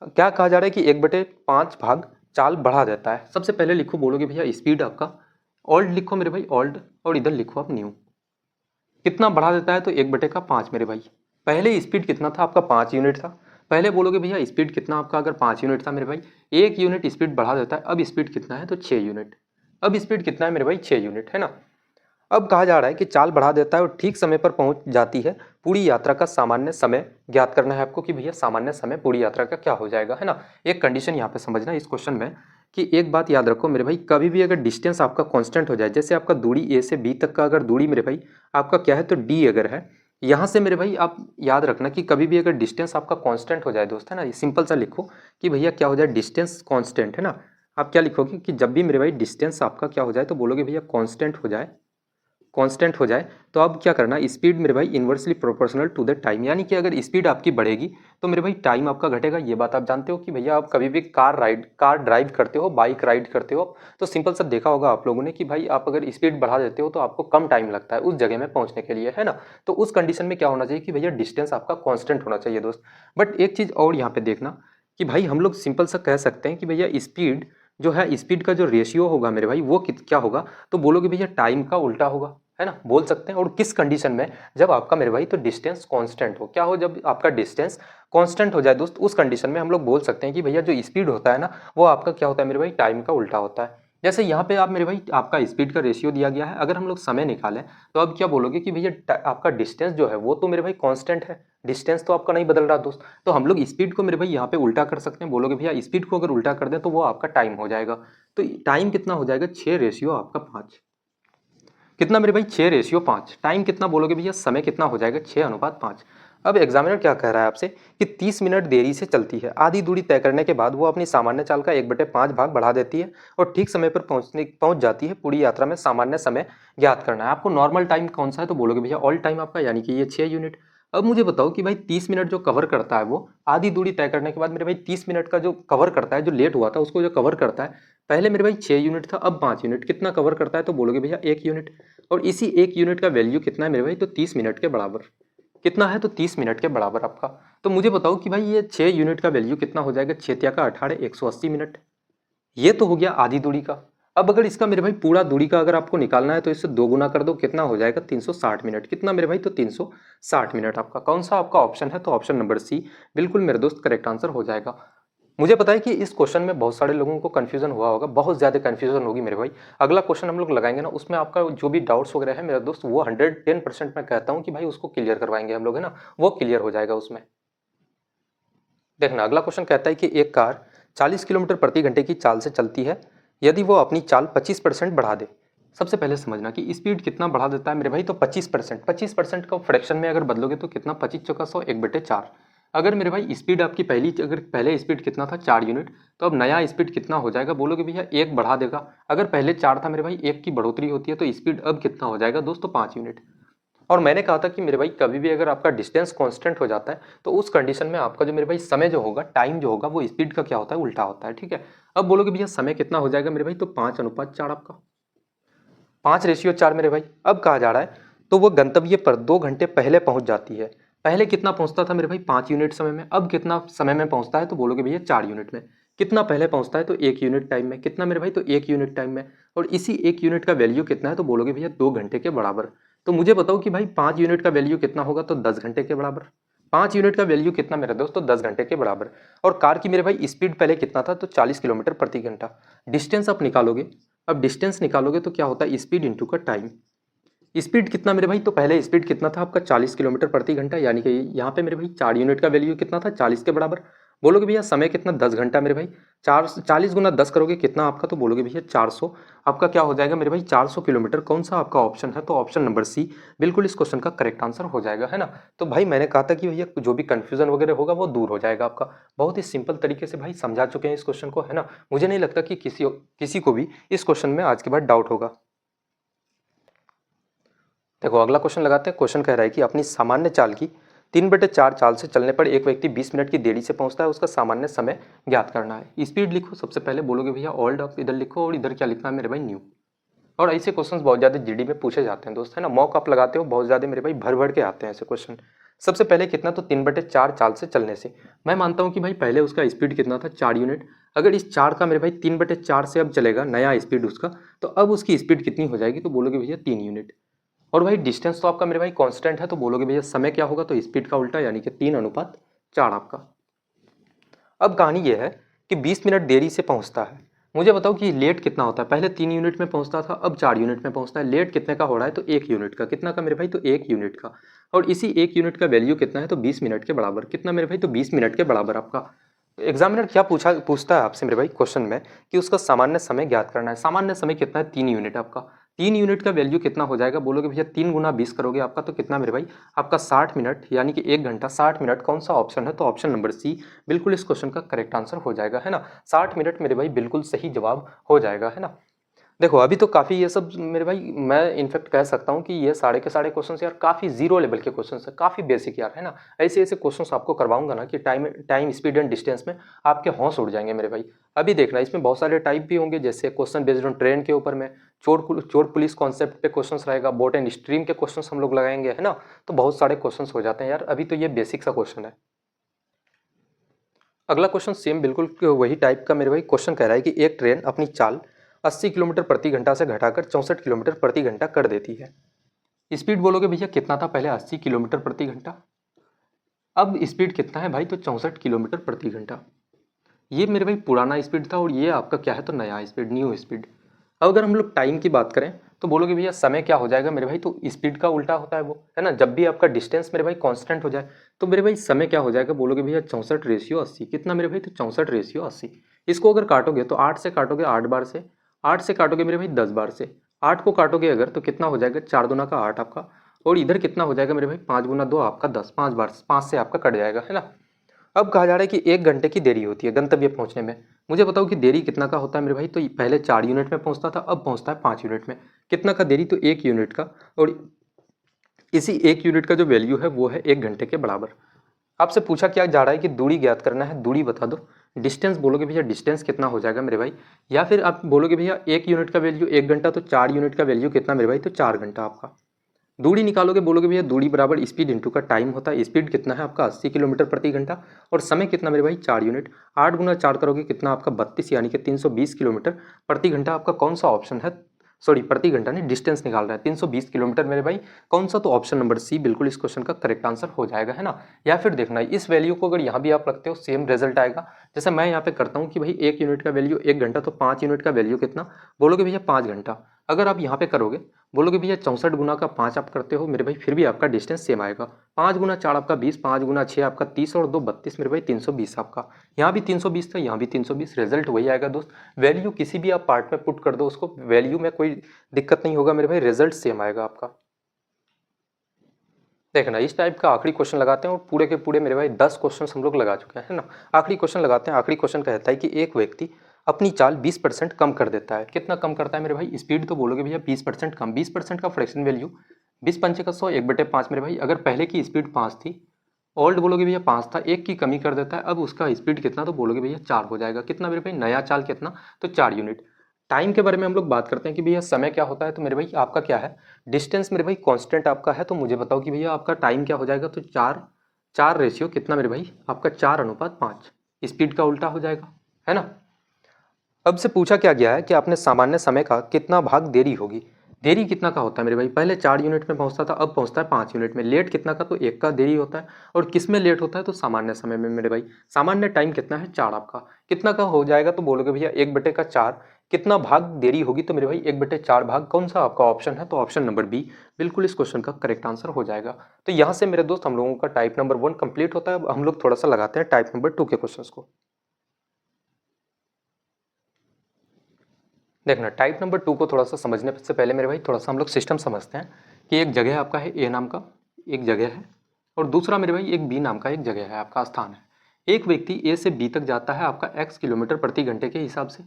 क्या कहा जा रहा है कि 1/5 भाग चाल बढ़ा देता है। सबसे पहले लिखो, बोलोगे भैया स्पीड आपका ओल्ड लिखो मेरे भाई, ओल्ड, और इधर लिखो आप न्यू। कितना बढ़ा देता है, तो 1/5 मेरे भाई। पहले स्पीड कितना था आपका 5 यूनिट था। पहले बोलोगे भैया स्पीड कितना आपका, अगर 5 यूनिट था मेरे भाई, 1 यूनिट स्पीड बढ़ा देता है। अब स्पीड कितना है, तो 6 यूनिट। अब स्पीड कितना है मेरे भाई, 6 यूनिट, है ना। अब कहा जा रहा है कि चाल बढ़ा देता है और ठीक समय पर पहुंच जाती है। पूरी यात्रा का सामान्य समय ज्ञात करना है आपको कि भैया सामान्य समय पूरी यात्रा का क्या हो जाएगा, है ना। एक कंडीशन यहाँ पे समझना इस क्वेश्चन में कि एक बात याद रखो मेरे भाई, कभी भी अगर डिस्टेंस आपका कांस्टेंट हो जाए, जैसे आपका दूरी ए से बी तक का अगर दूरी मेरे भाई आपका क्या है, तो डी अगर है, यहाँ से मेरे भाई आप याद रखना कि कभी भी अगर डिस्टेंस आपका कांस्टेंट हो जाए दोस्त, है ना, ये सिंपल सा लिखो कि भैया क्या हो जाए, डिस्टेंस कांस्टेंट, है ना। आप क्या लिखोगे कि जब भी मेरे भाई डिस्टेंस आपका क्या हो जाए, तो बोलोगे भैया कांस्टेंट हो जाए, कांस्टेंट हो जाए, तो अब क्या करना, स्पीड मेरे भाई inversely proportional to the time, यानी कि अगर स्पीड आपकी बढ़ेगी तो मेरे भाई टाइम आपका घटेगा। ये बात आप जानते हो कि भैया आप कभी भी कार ड्राइव करते हो, बाइक राइड करते हो, तो सिंपल सा देखा होगा आप लोगों ने कि भाई आप अगर स्पीड बढ़ा देते हो तो आपको कम टाइम लगता है उस जगह में पहुंचने के लिए, है ना। तो उस कंडीशन में क्या होना चाहिए कि भैया डिस्टेंस आपका कॉन्स्टेंट होना चाहिए दोस्त। बट एक चीज़ और यहाँ पे देखना कि भाई हम लोग सिंपल सा कह सकते हैं कि भैया स्पीड जो है, स्पीड का जो रेशियो होगा मेरे भाई वो क्या होगा, तो बोलोगे भैया टाइम का उल्टा होगा, है ना, बोल सकते हैं। और किस कंडीशन में, जब आपका मेरे भाई तो डिस्टेंस कांस्टेंट हो, क्या हो, जब आपका डिस्टेंस कांस्टेंट हो जाए दोस्त, उस कंडीशन में हम लोग बोल सकते हैं कि भैया जो स्पीड होता है ना, वो आपका क्या होता है मेरे भाई, टाइम का उल्टा होता है। जैसे यहाँ पे आप मेरे भाई आपका स्पीड का रेशियो दिया गया है, अगर हम लोग समय निकालें तो अब क्या बोलोगे कि भैया आपका डिस्टेंस जो है वो तो मेरे भाई कांस्टेंट है, डिस्टेंस तो आपका नहीं बदल रहा दोस्त। तो हम लोग स्पीड को मेरे भाई यहाँ पे उल्टा कर सकते हैं, बोलोगे भैया स्पीड को अगर उल्टा कर दें तो वो आपका टाइम हो जाएगा। तो टाइम कितना हो जाएगा, 6 रेशियो आपका 5। कितना मेरे भाई, 6:5। टाइम कितना बोलोगे भैया, समय कितना हो जाएगा, 6:5। अब एग्जामिनर क्या कह रहा है आपसे कि 30 मिनट देरी से चलती है। आधी दूरी तय करने के बाद वो अपनी सामान्य चाल का 1/5 भाग बढ़ा देती है और ठीक समय पर पहुंच जाती है। पूरी यात्रा में सामान्य समय ज्ञात करना है आपको। नॉर्मल टाइम कौन सा है, तो बोलोगे भैया ऑल टाइम आपका, यानी कि ये 6 यूनिट। अब मुझे बताओ कि भाई 30 मिनट जो कवर करता है वो आधी दूरी तय करने के बाद मेरे भाई 30 मिनट का जो कवर करता है, जो लेट हुआ था उसको जो कवर करता है, पहले मेरे भाई 6 यूनिट था, अब 5 यूनिट, कितना कवर करता है, तो बोलोगे भैया 1 यूनिट। और इसी 1 यूनिट का वैल्यू कितना है मेरे भाई, तो 30 मिनट के बराबर। कितना है, तो 30 मिनट के बराबर आपका। तो मुझे बताओ कि भाई ये 6 यूनिट का वैल्यू कितना हो जाएगा, 6 का 18, 180 मिनट। ये तो हो गया आधी दूरी का। अब अगर इसका मेरे भाई पूरा दूरी का अगर आपको निकालना है तो इससे 2 गुना कर दो, कितना हो जाएगा, 360 मिनट। कितना मेरे भाई, तो 360 मिनट आपका। कौन सा आपका ऑप्शन है, तो ऑप्शन नंबर सी बिल्कुल मेरे दोस्त करेक्ट आंसर हो जाएगा। मुझे पता है कि इस क्वेश्चन में बहुत सारे लोगों को कंफ्यूजन हुआ होगा, बहुत ज़्यादा कंफ्यूजन होगी मेरे भाई। अगला क्वेश्चन हम लोग लगाएंगे ना, उसमें आपका जो भी डाउट्स वगैरह है मेरा दोस्त, वो 110% मैं कहता हूँ कि भाई उसको क्लियर करवाएंगे हम लोग, है ना, वो क्लियर हो जाएगा उसमें। देखना अगला क्वेश्चन कहता है कि एक कार 40 किलोमीटर प्रति घंटे की चाल से चलती है, यदि वो अपनी चाल 25% बढ़ा दे। सबसे पहले समझना कि स्पीड कितना बढ़ा देता है मेरे भाई, तो 25%। 25% का फ्रैक्शन में अगर बदलोगे तो कितना, 25 चौका 100, 1/4। अगर मेरे भाई स्पीड आपकी अगर पहले स्पीड कितना था 4 यूनिट, तो अब नया स्पीड कितना हो जाएगा, बोलोगे भैया 1 बढ़ा देगा। अगर पहले 4 था मेरे भाई, 1 की बढ़ोतरी होती है तो स्पीड अब कितना हो जाएगा दोस्तों, 5 यूनिट। और मैंने कहा था कि मेरे भाई कभी भी अगर आपका डिस्टेंस कांस्टेंट हो जाता है तो उस कंडीशन में आपका जो मेरे भाई समय जो होगा, टाइम जो होगा, वो स्पीड का क्या होता है, उल्टा होता है। ठीक है, अब बोलोगे भैया समय कितना हो जाएगा मेरे भाई, तो 5:4 आपका, 5:4 मेरे भाई। अब कहा जा रहा है तो वो गंतव्य पर 2 घंटे पहले पहुंच जाती है। पहले कितना पहुंचता था मेरे भाई, 5 यूनिट समय में, अब कितना समय में पहुंचता है, तो बोलोगे भैया 4 यूनिट में। कितना पहले पहुंचता है, तो 1 यूनिट टाइम में। कितना मेरे भाई, तो 1 यूनिट टाइम में। और इसी 1 यूनिट का वैल्यू कितना है, तो बोलोगे भैया 2 घंटे के बराबर। तो मुझे बताओ कि भाई 5 यूनिट का वैल्यू कितना होगा, तो 10 घंटे के बराबर। 5 यूनिट का वैल्यू कितना मेरे दोस्त, तो 10 घंटे के बराबर। और कार की मेरे भाई स्पीड पहले कितना था, तो 40 किलोमीटर प्रति घंटा। डिस्टेंस आप निकालोगे, अब डिस्टेंस निकालोगे तो क्या होता है, स्पीड इंटू का टाइम। स्पीड कितना मेरे भाई, तो पहले स्पीड कितना था आपका, 40 किलोमीटर प्रति घंटा, यानी कि यहाँ पे मेरे भाई 4 यूनिट का वैल्यू कितना था, 40 के बराबर। बोलोगे भैया समय कितना, 10 घंटा मेरे भाई। 40 × 10 करोगे कितना आपका, तो बोलोगे भैया 400। आपका क्या हो जाएगा मेरे भाई, 400 किलोमीटर। कौन सा आपका ऑप्शन है, तो ऑप्शन नंबर सी बिल्कुल इस क्वेश्चन का करेक्ट आंसर हो जाएगा, है ना। तो भाई मैंने कहा था कि भैया जो भी कंफ्यूजन वगैरह होगा वो दूर हो जाएगा आपका। बहुत ही सिंपल तरीके से भाई समझा चुके हैं इस क्वेश्चन को, है ना। मुझे नहीं लगता कि किसी को भी इस क्वेश्चन में आज के बाद डाउट होगा। देखो अगला क्वेश्चन लगाते हैं। क्वेश्चन कह रहा है कि अपनी सामान्य चाल की 3/4 चाल से चलने पर एक व्यक्ति 20 मिनट की देरी से पहुंचता है, उसका सामान्य समय ज्ञात करना है। स्पीड लिखो सबसे पहले, बोलोगे भैया ओल्ड, अब इधर लिखो, और इधर क्या लिखना है मेरे भाई, न्यू। और ऐसे क्वेश्चंस बहुत ज़्यादा जीडी में पूछे जाते हैं दोस्त, है ना। मॉक आप लगाते हो, बहुत ज़्यादा मेरे भाई भर भर के आते हैं ऐसे क्वेश्चन। सबसे पहले कितना, तो 3/4 चाल से चलने से। मैं मानता हूँ कि भाई पहले उसका स्पीड कितना था, 4 यूनिट। अगर इस 4 का मेरे भाई 3/4 से अब चलेगा नया स्पीड उसका, तो अब उसकी स्पीड कितनी हो जाएगी, तो बोलोगे भैया 3 यूनिट। और भाई डिस्टेंस तो आपका मेरे भाई कांस्टेंट है, तो बोलोगे भैया समय क्या होगा, तो स्पीड का उल्टा, यानी कि 3:4 आपका। अब कहानी ये है कि 20 मिनट देरी से पहुंचता है। मुझे बताओ कि लेट कितना होता है, पहले 3 यूनिट में पहुंचता था, अब 4 यूनिट में पहुंचता है। लेट कितने का हो रहा है, तो 1 यूनिट का। कितना का मेरे भाई, तो 1 यूनिट का। और इसी 1 यूनिट का वैल्यू कितना है, तो 20 मिनट के बराबर। कितना मेरे भाई, तो 20 मिनट के बराबर आपका। एग्जामिनर क्या पूछता है आपसे मेरे भाई क्वेश्चन में, कि उसका सामान्य समय ज्ञात करना है। सामान्य समय कितना है, 3 यूनिट आपका। 3 यूनिट का वैल्यू कितना हो जाएगा, बोलोगे भैया 3 × 20 करोगे आपका, तो कितना मेरे भाई, आपका 60 मिनट, यानी कि 1 घंटा 60 मिनट। कौन सा ऑप्शन है, तो ऑप्शन नंबर सी बिल्कुल इस क्वेश्चन का करेक्ट आंसर हो जाएगा, है ना। 60 मिनट मेरे भाई बिल्कुल सही जवाब हो जाएगा, है ना। देखो अभी तो काफ़ी ये सब मेरे भाई, मैं इनफेक्ट कह सकता हूँ कि ये सारे के सारे क्वेश्चंस यार काफ़ी जीरो लेवल के क्वेश्चंस है, काफ़ी बेसिक यार, है ना। ऐसे ऐसे क्वेश्चंस आपको करवाऊंगा ना कि time time speed and distance में आपके होश उड़ जाएंगे मेरे भाई। अभी देखना, इसमें बहुत सारे टाइप भी होंगे, जैसे क्वेश्चन बेस्ड ऑन ट्रेन के ऊपर में, चोर पुलिस कॉन्सेप्ट पे क्वेश्चन रहेगा, बोट एंड स्ट्रीम के क्वेश्चन हम लोग लगाएंगे, है ना। तो बहुत सारे क्वेश्चन हो जाते हैं यार, अभी तो ये बेसिक सा क्वेश्चन है। अगला क्वेश्चन सेम बिल्कुल वही टाइप का मेरे भाई क्वेश्चन कह रहा है कि एक ट्रेन अपनी चाल 80 किलोमीटर प्रति घंटा से घटाकर 64 किलोमीटर प्रति घंटा कर देती है। स्पीड बोलोगे भैया कितना था पहले, 80 किलोमीटर प्रति घंटा। अब स्पीड कितना है भाई, तो 64 किलोमीटर प्रति घंटा। ये मेरे भाई पुराना स्पीड था, और ये आपका क्या है, तो नया स्पीड, न्यू स्पीड। अब अगर हम लोग टाइम की बात करें, तो बोलोगे भैया समय क्या हो जाएगा मेरे भाई, तो स्पीड का उल्टा होता है वो, है ना। जब भी आपका डिस्टेंस मेरे भाई कांस्टेंट हो जाए, तो मेरे भाई समय क्या हो जाएगा, बोलोगे भैया 64/80। कितना मेरे भाई, तो 64/80। इसको अगर काटोगे तो 8 से काटोगे 8 बार से, 8 से काटोगे मेरे भाई 10 बार से, 8 को काटोगे अगर तो कितना हो जाएगा, 4×2 = 8 आपका। और इधर कितना हो जाएगा मेरे भाई, 5×2 आपका 10, 5 बार, 5 से आपका कट जाएगा, है ना। अब कहा जा रहा है कि 1 घंटे की देरी होती है गंतव्य पहुंचने में। मुझे बताओ कि देरी कितना का होता है मेरे भाई, तो पहले 4 यूनिट में पहुंचता था, अब पहुंचता है 5 यूनिट में। कितना का देरी, तो 1 यूनिट का। और इसी 1 यूनिट का जो वैल्यू है वो है 1 घंटे के बराबर। आपसे पूछा क्या जा रहा है कि दूरी ज्ञात करना है, दूरी बता दो। डिस्टेंस बोलोगे भैया डिस्टेंस कितना हो जाएगा मेरे भाई, या फिर आप बोलोगे भैया 1 यूनिट का वैल्यू 1 घंटा, तो 4 यूनिट का वैल्यू कितना मेरे भाई, तो 4 घंटा आपका। दूरी निकालोगे, बोलोगे भैया दूरी बराबर स्पीड इंटू का टाइम होता है। स्पीड कितना है आपका, 80 किलोमीटर प्रति घंटा। और समय कितना मेरे भाई, 4 यूनिट। 8×4 करोगे कितना आपका, 32, यानी कि 320 किलोमीटर प्रति घंटा। आपका कौन सा ऑप्शन है, सॉरी प्रति घंटा नहीं, डिस्टेंस निकाल रहा है, 320 किलोमीटर मेरे भाई। कौन सा, तो ऑप्शन नंबर सी बिल्कुल इस क्वेश्चन का करेक्ट आंसर हो जाएगा, है ना। या फिर देखना इस वैल्यू को अगर यहाँ भी आप रखते हो सेम रिजल्ट आएगा। जैसे मैं यहाँ पे करता हूँ कि भाई 1 यूनिट का वैल्यू 1 घंटा, तो 5 यूनिट का वैल्यू कितना, बोलोगे भैया 5 घंटा। अगर आप यहाँ पे करोगे, बोलोगे भैया 64×5 आप करते हो मेरे भाई, फिर भी आपका डिस्टेंस सेम आएगा। 5×4 आपका 20, 5×6 आपका 30, और 2 32 मेरे भाई 320 आपका। यहाँ भी 320 था, यहाँ भी 320, रिजल्ट वही आएगा दोस्त। वैल्यू किसी भी आप पार्ट में पुट कर दो उसको, वैल्यू में कोई दिक्कत नहीं होगा मेरे भाई, रिजल्ट सेम आएगा आपका। देखना इस टाइप का आखिरी क्वेश्चन लगाते हैं, और पूरे के पूरे मेरे भाई 10 क्वेश्चन हम लोग लगा चुके हैं, है ना। आखिरी क्वेश्चन लगाते हैं। आखिरी क्वेश्चन कहता है कि एक व्यक्ति अपनी चाल 20% कम कर देता है। कितना कम करता है मेरे भाई, स्पीड तो बोलोगे भैया 20% कम, 20% का फ्रैक्शन वैल्यू 20 पंचे का 100, 1/5 मेरे भाई। अगर पहले की स्पीड 5 थी, ओल्ड बोलोगे भैया 5 था, एक की कमी कर देता है, अब उसका स्पीड कितना, तो बोलोगे भैया 4 हो जाएगा। कितना मेरे भाई, नया चाल कितना, तो 4 यूनिट। टाइम के बारे में हम लोग बात करते हैं कि भैया समय क्या होता है, तो मेरे भाई आपका क्या है, डिस्टेंस मेरे भाई कांस्टेंट आपका है, तो मुझे बताओ कि भैया आपका टाइम क्या हो जाएगा, तो 4 4 रेशियो कितना मेरे भाई, आपका 4:5। स्पीड का उल्टा हो जाएगा, है ना। अब से पूछा क्या गया है कि आपने सामान्य समय का कितना भाग देरी होगी। देरी कितना का होता है मेरे भाई, पहले 4 यूनिट में पहुंचता था, अब पहुंचता है 5 यूनिट में। लेट कितना का, तो 1 का देरी होता है। और किस में लेट होता है, तो सामान्य समय में मेरे भाई। सामान्य टाइम कितना है, 4 आपका। कितना का हो जाएगा, तो बोलोगे भैया 1/4। कितना भाग देरी होगी, तो मेरे भाई 1/4 भाग। कौन सा आपका ऑप्शन है, तो ऑप्शन नंबर बी बिल्कुल इस क्वेश्चन का करेक्ट आंसर हो जाएगा। तो यहाँ से मेरे दोस्त हम लोगों का टाइप नंबर 1 कंप्लीट होता है। अब हम लोग थोड़ा सा लगाते हैं टाइप नंबर 2 के क्वेश्चन को। देखना, टाइप नंबर 2 को थोड़ा सा समझने से पहले मेरे भाई थोड़ा सा हम लोग सिस्टम समझते हैं कि एक जगह आपका है ए नाम का, एक जगह है, और दूसरा मेरे भाई एक बी नाम का एक जगह है, आपका स्थान है। एक व्यक्ति ए से बी तक जाता है आपका x किलोमीटर प्रति घंटे के हिसाब से।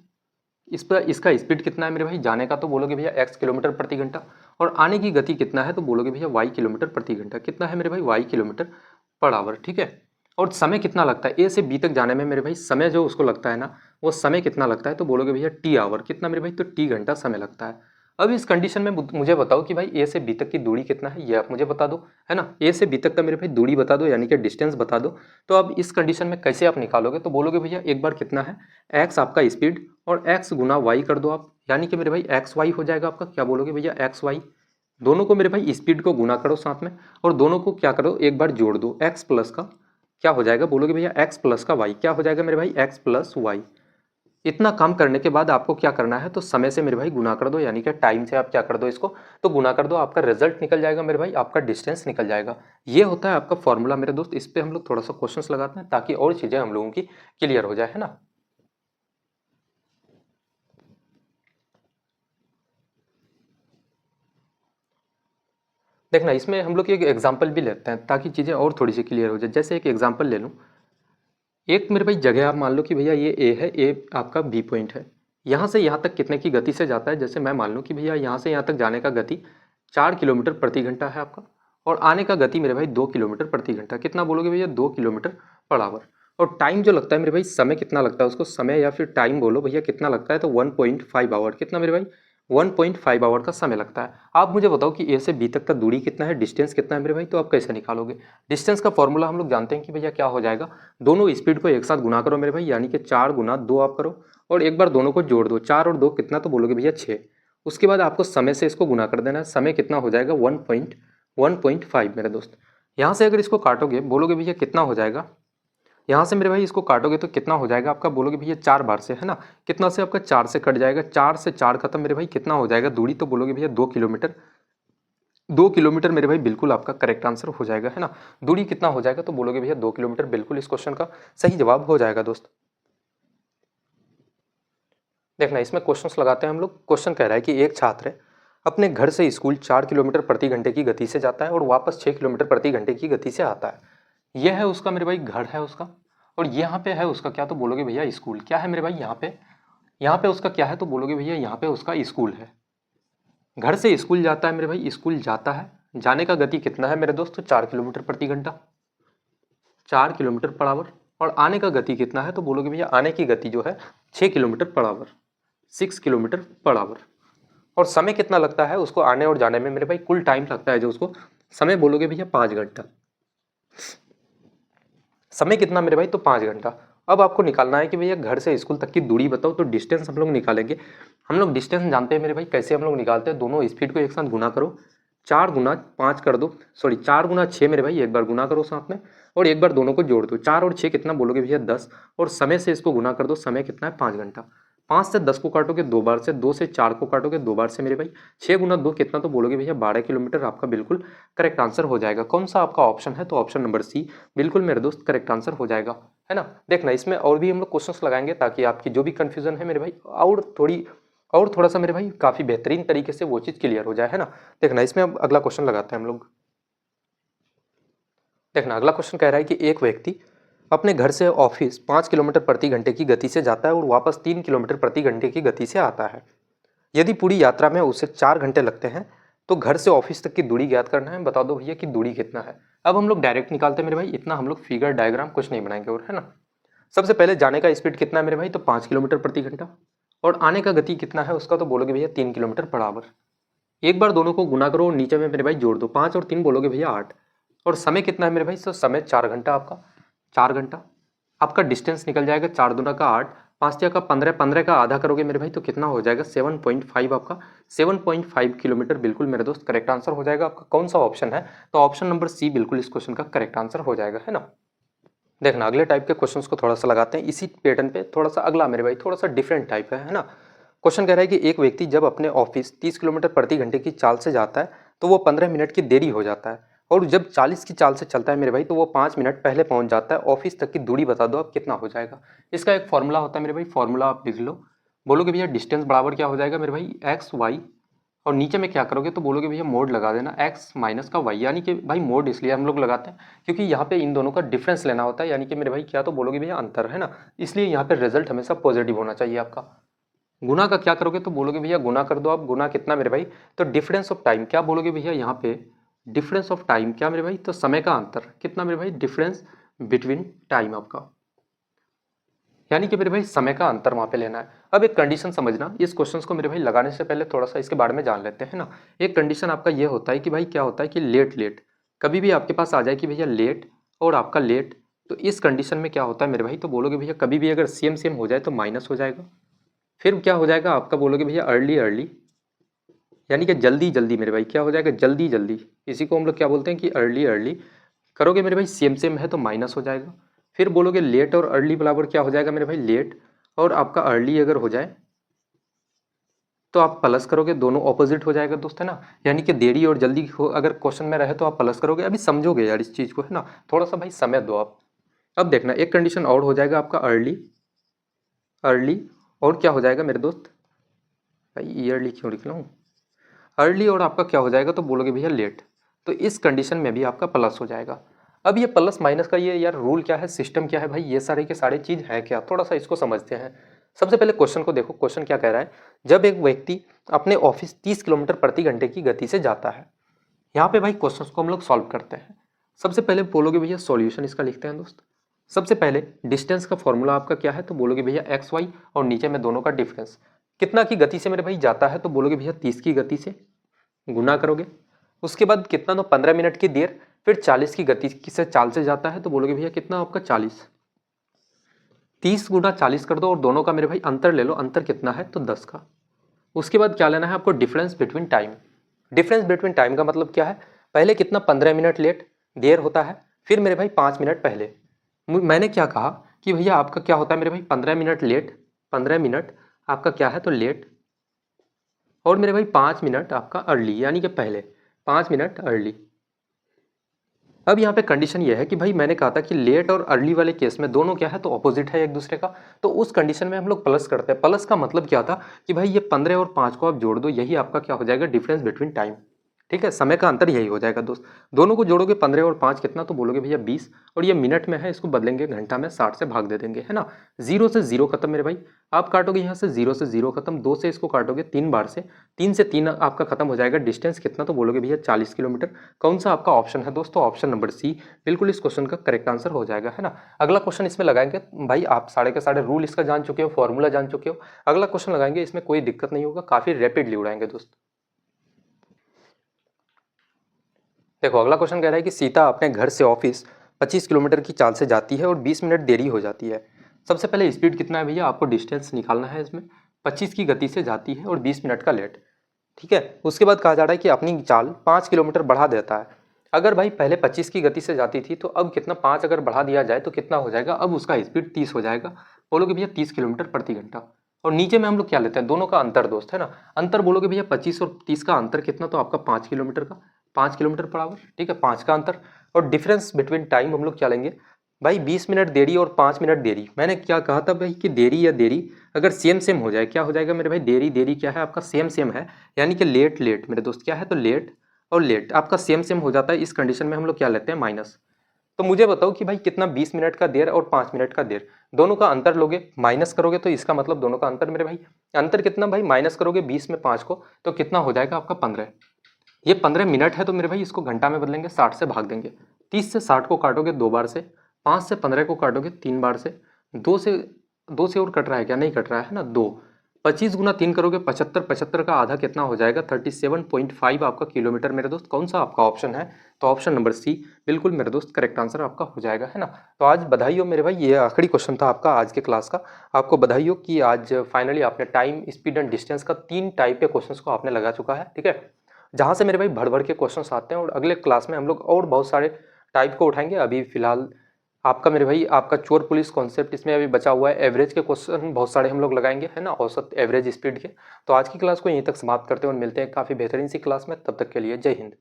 इस पर इसका स्पीड कितना है मेरे भाई, जाने का तो बोलोगे भैया x किलोमीटर प्रति घंटा, और आने की गति कितना है, तो बोलोगे भैया y किलोमीटर प्रति घंटा। कितना है मेरे भाई, y किलोमीटर पर आवर, ठीक है। और समय कितना लगता है ए से बी तक जाने में मेरे भाई, समय जो उसको लगता है ना, वो समय कितना लगता है, तो बोलोगे भैया टी आवर। कितना मेरे भाई, तो टी घंटा समय लगता है। अब इस कंडीशन में मुझे बताओ कि भाई ए से बी तक की दूरी कितना है, ये आप मुझे बता दो, है ना। ए से बी तक का मेरे भाई दूरी बता दो, यानी कि डिस्टेंस बता दो। तो अब इस कंडीशन में कैसे आप निकालोगे, तो बोलोगे भैया एक बार कितना है, एक्स आपका स्पीड, और एक्स गुना वाई कर दो आप, यानी कि मेरे भाई एक्स वाई हो जाएगा आपका। क्या बोलोगे भैया, एक्स वाई। दोनों को मेरे भाई स्पीड को गुना करो साथ में, और दोनों को क्या करो, एक बार जोड़ दो। एक्स प्लस का क्या हो जाएगा, बोलोगे भैया एक्स प्लस का वाई। क्या हो जाएगा मेरे भाई, एक्स प्लस वाई। इतना काम करने के बाद आपको क्या करना है, तो समय से मेरे भाई गुना कर दो, यानी कि टाइम से आप क्या कर दो इसको, तो गुना कर दो। आपका रिजल्ट निकल जाएगा मेरे भाई, आपका डिस्टेंस निकल जाएगा। ये होता है आपका फॉर्मूला मेरे दोस्त। इस पे हम लोग थोड़ा सा क्वेश्चंस लगाते हैं ताकि और चीजें हम लोगों की क्लियर हो जाए, है ना। देखना, इसमें हम लोग एक एग्जाम्पल भी लेते हैं ताकि चीजें और थोड़ी सी क्लियर हो जाए। जैसे एक एग्जाम्पल ले लूँ, एक मेरे भाई जगह आप मान लो कि भैया ये ए है, ए आपका बी पॉइंट है। यहाँ से यहाँ तक कितने की गति से जाता है, जैसे मैं मान लूँ कि भैया यहाँ से यहाँ तक जाने का गति 4 किलोमीटर प्रति घंटा है आपका, और आने का गति मेरे भाई 2 किलोमीटर प्रति घंटा। कितना बोलोगे भैया, 2 किलोमीटर पर आवर। और टाइम जो लगता है मेरे भाई, समय कितना लगता है उसको, समय या फिर टाइम बोलो भैया कितना लगता है, तो 1.5 आवर। कितना मेरे भाई, 1.5 आवर का समय लगता है। आप मुझे बताओ कि ए से बी तक का दूरी कितना है, डिस्टेंस कितना है मेरे भाई, तो आप कैसे निकालोगे। डिस्टेंस का फॉर्मूला हम लोग जानते हैं कि भैया क्या हो जाएगा, दोनों स्पीड को एक साथ गुना करो मेरे भाई, यानी कि 4 गुना 2 आप करो, और एक बार दोनों को जोड़ दो। 4 और 2 कितना, तो बोलोगे भैया 6। उसके बाद आपको समय से इसको गुना कर देना है। समय कितना हो जाएगा, 1.5 मेरे दोस्त। यहाँ से अगर इसको काटोगे, बोलोगे भैया कितना हो जाएगा, यहाँ से मेरे भाई इसको काटोगे तो कितना हो जाएगा आपका, बोलोगे भैया 4 बार से, है ना। कितना से आपका 4 से कट जाएगा, 4 से 4 खत्म मेरे भाई, कितना हो जाएगा दूरी, तो बोलोगे भैया 2 किलोमीटर। 2 किलोमीटर मेरे भाई बिल्कुल आपका करेक्ट आंसर हो जाएगा, है ना। दूरी कितना हो जाएगा, तो बोलोगे भैया 2 किलोमीटर बिल्कुल इस क्वेश्चन का सही जवाब हो जाएगा दोस्त। देखना, इसमें क्वेश्चंस लगाते हैं हम लोग। क्वेश्चन कह रहा है कि एक छात्र अपने घर से स्कूल 4 किलोमीटर प्रति घंटे की गति से जाता है और वापस 6 किलोमीटर प्रति घंटे की गति से आता है। यह है उसका मेरे भाई घर है उसका, और यहाँ पे है उसका क्या, तो बोलोगे भैया स्कूल। क्या है मेरे भाई यहाँ पे उसका क्या है, तो बोलोगे भैया यहाँ पे उसका स्कूल है। घर से स्कूल जाता है मेरे भाई, स्कूल जाता है, जाने का गति कितना है मेरे दोस्त, तो 4 किलोमीटर प्रति घंटा, 4 किलोमीटर पर आवर। और आने का गति कितना है, तो बोलोगे भैया आने की गति जो है 6 kilometre per hour, 6 kilometre per hour. और समय कितना लगता है उसको आने और जाने में मेरे भाई, कुल टाइम लगता है जो उसको, समय बोलोगे भैया 5 घंटा। समय कितना मेरे भाई, तो 5 घंटा। अब आपको निकालना है कि भैया घर से स्कूल तक की दूरी बताओ, तो डिस्टेंस हम लोग निकालेंगे। हम लोग डिस्टेंस जानते हैं मेरे भाई, कैसे हम लोग निकालते हैं, दोनों स्पीड को एक साथ गुना करो, 4 गुना 5 कर दो, सॉरी 4 गुना 6 मेरे भाई, एक बार गुना करो साथ में, और एक बार दोनों को जोड़ दो। 4 और 6 कितना बोलोगे भैया 10, और समय से इसको गुना कर दो, समय कितना है 5 घंटा। 5 से 10 को काटोगे 2 बार से, 2 से 4 को काटोगे 2 बार से मेरे भाई, 6 गुना 2 कितना, तो बोलोगे भैया 12 किलोमीटर। आपका बिल्कुल करेक्ट आंसर हो जाएगा। कौन सा आपका ऑप्शन है, तो ऑप्शन नंबर सी बिल्कुल मेरे दोस्त करेक्ट आंसर हो जाएगा, है ना। देखना, इसमें और भी हम लोग क्वेश्चंस लगाएंगे ताकि आपकी जो भी कंफ्यूजन है मेरे भाई, और थोड़ा सा मेरे भाई काफी बेहतरीन तरीके से वो चीज क्लियर हो जाए, है ना। देखना, इसमें अब अगला क्वेश्चन लगाते हैं हम लोग। देखना, अगला क्वेश्चन कह रहा है कि एक व्यक्ति अपने घर से ऑफिस 5 किलोमीटर प्रति घंटे की गति से जाता है और वापस 3 किलोमीटर प्रति घंटे की गति से आता है। यदि पूरी यात्रा में उसे 4 घंटे लगते हैं, तो घर से ऑफिस तक की दूरी ज्ञात करना है, बता दो भैया कि दूरी कितना है। अब हम लोग डायरेक्ट निकालते हैं मेरे भाई, इतना हम लोग फिगर डायग्राम कुछ नहीं बनाएंगे और, है ना। सबसे पहले जाने का स्पीड कितना है मेरे भाई, तो 5 किलोमीटर प्रति घंटा, और आने का गति कितना है उसका, तो बोलोगे भैया 3 किलोमीटर पर आवर। एक बार दोनों को गुना करो और नीचे में मेरे भाई जोड़ दो, 5 और 3 बोलोगे भैया 8। और समय कितना है मेरे भाई, तो समय 4 घंटा, आपका 4 घंटा। आपका डिस्टेंस निकल जाएगा 4 दूना का 8, 5 का 15, 15 का आधा करोगे मेरे भाई तो कितना हो जाएगा 7.5, आपका 7.5 किलोमीटर। बिल्कुल मेरे दोस्त करेक्ट आंसर हो जाएगा आपका। कौन सा ऑप्शन है, तो ऑप्शन नंबर सी बिल्कुल इस क्वेश्चन का करेक्ट आंसर हो जाएगा, है ना। देखना अगले टाइप के क्वेश्चंस को थोड़ा सा लगाते हैं इसी पैटर्न पे, थोड़ा सा अगला मेरे भाई थोड़ा सा डिफरेंट टाइप है ना। क्वेश्चन कह रहा है कि एक व्यक्ति जब अपने ऑफिस 30 किलोमीटर प्रति घंटे की चाल से जाता है तो वो 15 मिनट की देरी हो जाता है, और जब 40 की चाल से चलता है मेरे भाई तो वो 5 मिनट पहले पहुंच जाता है। ऑफिस तक की दूरी बता दो अब कितना हो जाएगा। इसका एक फॉर्मूला होता है मेरे भाई, फॉर्मूला आप लिख लो। बोलोगे भैया डिस्टेंस बराबर क्या हो जाएगा मेरे भाई, एक्स वाई, और नीचे में क्या करोगे तो बोलोगे भैया मोड लगा देना एक्स माइनस का वाई। यानी कि भाई मोड इसलिए हम लोग लगाते हैं क्योंकि यहाँ पे इन दोनों का डिफरेंस लेना होता है, यानी कि मेरे भाई क्या, तो बोलोगे भैया अंतर, है ना। इसलिए यहाँ पे रिजल्ट हमेशा पॉजिटिव होना चाहिए आपका। गुना का क्या करोगे तो बोलोगे भैया गुना कर दो आप, गुना कितना मेरे भाई, तो डिफरेंस ऑफ टाइम क्या बोलोगे भैया यहाँ पे, डिफरेंस ऑफ टाइम क्या मेरे भाई, तो समय का अंतर कितना मेरे भाई, डिफरेंस बिटवीन टाइम आपका, यानी कि मेरे भाई समय का अंतर वहां पे लेना है। अब एक कंडीशन समझना, इस क्वेश्चंस को मेरे भाई लगाने से पहले थोड़ा सा इसके बारे में जान लेते हैं ना। एक कंडीशन आपका ये होता है कि भाई क्या होता है कि लेट लेट कभी भी आपके पास आ जाए कि भैया लेट और आपका लेट, तो इस कंडीशन में क्या होता है मेरे भाई, तो बोलोगे भैया कभी भी अगर सेम सेम हो जाए तो माइनस हो जाएगा। फिर क्या हो जाएगा आपका, बोलोगे भैया अर्ली अर्ली, यानी कि जल्दी जल्दी मेरे भाई क्या हो जाएगा, जल्दी जल्दी, इसी को हम लोग क्या बोलते हैं कि अर्ली अर्ली। करोगे मेरे भाई सेम सेम है तो माइनस हो जाएगा। फिर बोलोगे लेट और अर्ली बराबर क्या हो जाएगा मेरे भाई, लेट और आपका अर्ली अगर हो जाए तो आप प्लस करोगे, दोनों ऑपोजिट हो जाएगा दोस्त, है ना। यानी कि देरी और जल्दी हो अगर क्वेश्चन में रहे तो आप प्लस करोगे। अभी समझोगे यार इस चीज़ को, है ना, थोड़ा सा भाई समय दो आप। अब देखना एक कंडीशन और हो जाएगा आपका अर्ली अर्ली, और क्या हो जाएगा मेरे दोस्त, भाई ईयरली क्यों लिख रहा हूँ, अर्ली और आपका क्या हो जाएगा तो बोलोगे भैया लेट, तो इस कंडीशन में भी आपका प्लस हो जाएगा। अब ये प्लस माइनस का ये यार रूल क्या है, सिस्टम क्या है भाई, ये सारे के सारे चीज है क्या, थोड़ा सा इसको समझते हैं। सबसे पहले क्वेश्चन को देखो, क्वेश्चन क्या कह रहा है, जब एक व्यक्ति अपने ऑफिस 30 किलोमीटर प्रति घंटे की गति से जाता है। यहाँ पे भाई क्वेश्चन को हम लोग सॉल्व करते हैं। सबसे पहले बोलोगे भैया सॉल्यूशन इसका लिखते हैं दोस्त। सबसे पहले डिस्टेंस का फॉर्मूला आपका क्या है, तो बोलोगे भैया एक्स वाई, और नीचे में दोनों का डिफरेंस कितना की गति से मेरे भाई जाता है, तो बोलोगे भैया 30 की गति से गुना करोगे। उसके बाद कितना, तो 15 मिनट की देर, फिर 40 की गति से चाल से जाता है तो बोलोगे भैया कितना आपका 40, 30 गुना 40 कर दो और दोनों का मेरे भाई अंतर ले लो, अंतर कितना है तो 10 का। उसके बाद क्या लेना है आपको, difference between time. Difference between time का मतलब क्या है, पहले कितना 15 मिनट लेट देर होता है, फिर मेरे भाई 5 मिनट पहले। मैंने क्या कहा कि भैया आपका क्या होता है मेरे भाई 15 मिनट लेट, 15 मिनट आपका क्या है तो लेट, और मेरे भाई 5 मिनट आपका अर्ली, यानी कि पहले 5 मिनट अर्ली। अब यहाँ पे कंडीशन ये है कि भाई मैंने कहा था कि लेट और अर्ली वाले केस में दोनों क्या है तो ऑपोजिट है एक दूसरे का, तो उस कंडीशन में हम लोग प्लस करते हैं। प्लस का मतलब क्या था कि भाई ये 15 और 5 को आप जोड़ दो, यही आपका क्या हो जाएगा, डिफरेंस बिटवीन टाइम। ठीक है, समय का अंतर यही हो जाएगा दोस्त। दोनों को जोड़ोगे 15 और 5 कितना, तो बोलोगे भैया 20, और ये मिनट में है, इसको बदलेंगे घंटा में, 60 से भाग दे देंगे, है ना। 0 से 0 खत्म मेरे भाई, आप काटोगे यहाँ से 0 से 0 खत्म, 2 से इसको काटोगे 3 बार से, 3 से 3 आपका खत्म हो जाएगा। डिस्टेंस कितना, तो बोलोगे भैया 40 किलोमीटर। कौन सा आपका ऑप्शन है दोस्तों, ऑप्शन नंबर सी बिल्कुल इस क्वेश्चन का करेक्ट आंसर हो जाएगा, है ना। अगला क्वेश्चन इसमें लगाएंगे भाई, आप साढ़े के साढ़े रूल इसका जान चुके हो, फॉर्मूला जान चुके हो। अगला क्वेश्चन लगाएंगे, इसमें कोई दिक्कत नहीं होगा, काफी रैपिडली उड़ाएंगे दोस्त। देखो अगला क्वेश्चन कह रहा है कि सीता अपने घर से ऑफिस 25 किलोमीटर की चाल से जाती है और 20 मिनट देरी हो जाती है। सबसे पहले स्पीड कितना है भैया, आपको डिस्टेंस निकालना है। इसमें 25 की गति से जाती है और 20 मिनट का लेट, ठीक है। उसके बाद कहा जा रहा है कि अपनी चाल 5 किलोमीटर बढ़ा देता है। अगर भाई पहले 25 की गति से जाती थी तो अब कितना, 5 अगर बढ़ा दिया जाए तो कितना हो जाएगा, अब उसका स्पीड 30 हो जाएगा। बोलोगे भैया 30 किलोमीटर प्रति घंटा, और नीचे में हम लोग क्या लेते हैं, दोनों का अंतर दोस्त, है ना। अंतर बोलोगे भैया 25 और 30 का अंतर कितना, तो आपका 5 किलोमीटर का, 5 किलोमीटर पर आवर, ठीक है, 5 का अंतर। और डिफरेंस बिटवीन टाइम हम लोग क्या लेंगे भाई, 20 मिनट देरी और 5 मिनट देरी। मैंने क्या कहा था भाई कि देरी या देरी अगर सेम सेम हो जाए, क्या हो जाएगा मेरे भाई, देरी देरी क्या है आपका सेम सेम है, यानी कि लेट लेट मेरे दोस्त क्या है तो लेट, और लेट आपका सेम सेम हो जाता है। इस कंडीशन में हम लोग क्या लेते हैं, माइनस। तो मुझे बताओ कि भाई कितना, 20 मिनट का देर और 5 मिनट का देर, दोनों का अंतर लोगे माइनस करोगे तो इसका मतलब दोनों का अंतर मेरे भाई, अंतर कितना भाई, माइनस करोगे 20 में 5 को तो कितना हो जाएगा आपका 15। ये 15 मिनट है तो मेरे भाई इसको घंटा में बदलेंगे, 60 से भाग देंगे। 30 से 60 को काटोगे 2 बार से, 5 से 15 को काटोगे 3 बार से, 2 से और कट रहा है क्या? नहीं कट रहा है ना, 2। 25 गुना 3 करोगे 75, 75 का आधा कितना हो जाएगा? 37.5 आपका किलोमीटर मेरे दोस्त। कौन सा आपका ऑप्शन है? तो ऑप्शन नंबर सी बिल्कुल मेरे दोस्त करेक्ट आंसर आपका हो जाएगा, है ना। तो आज बधाई हो मेरे भाई, ये आखिरी क्वेश्चन था आपका आज के क्लास का। आपको बधाई हो कि आज फाइनली आपने टाइम, स्पीड एंड डिस्टेंस का 3 टाइप के क्वेश्चंस को आपने लगा चुका है, ठीक है। जहाँ से मेरे भाई भर भर के क्वेश्चंस आते हैं और अगले क्लास में हम लोग और बहुत सारे टाइप को उठाएंगे। अभी फिलहाल आपका मेरे भाई आपका चोर पुलिस कॉन्सेप्ट इसमें अभी बचा हुआ है। एवरेज के क्वेश्चन बहुत सारे हम लोग लगाएंगे, है ना, औसत एवरेज स्पीड के। तो आज की क्लास को यहीं तक समाप्त करते हैं और मिलते हैं काफ़ी बेहतरीन सी क्लास में। तब तक के लिए जय हिंद।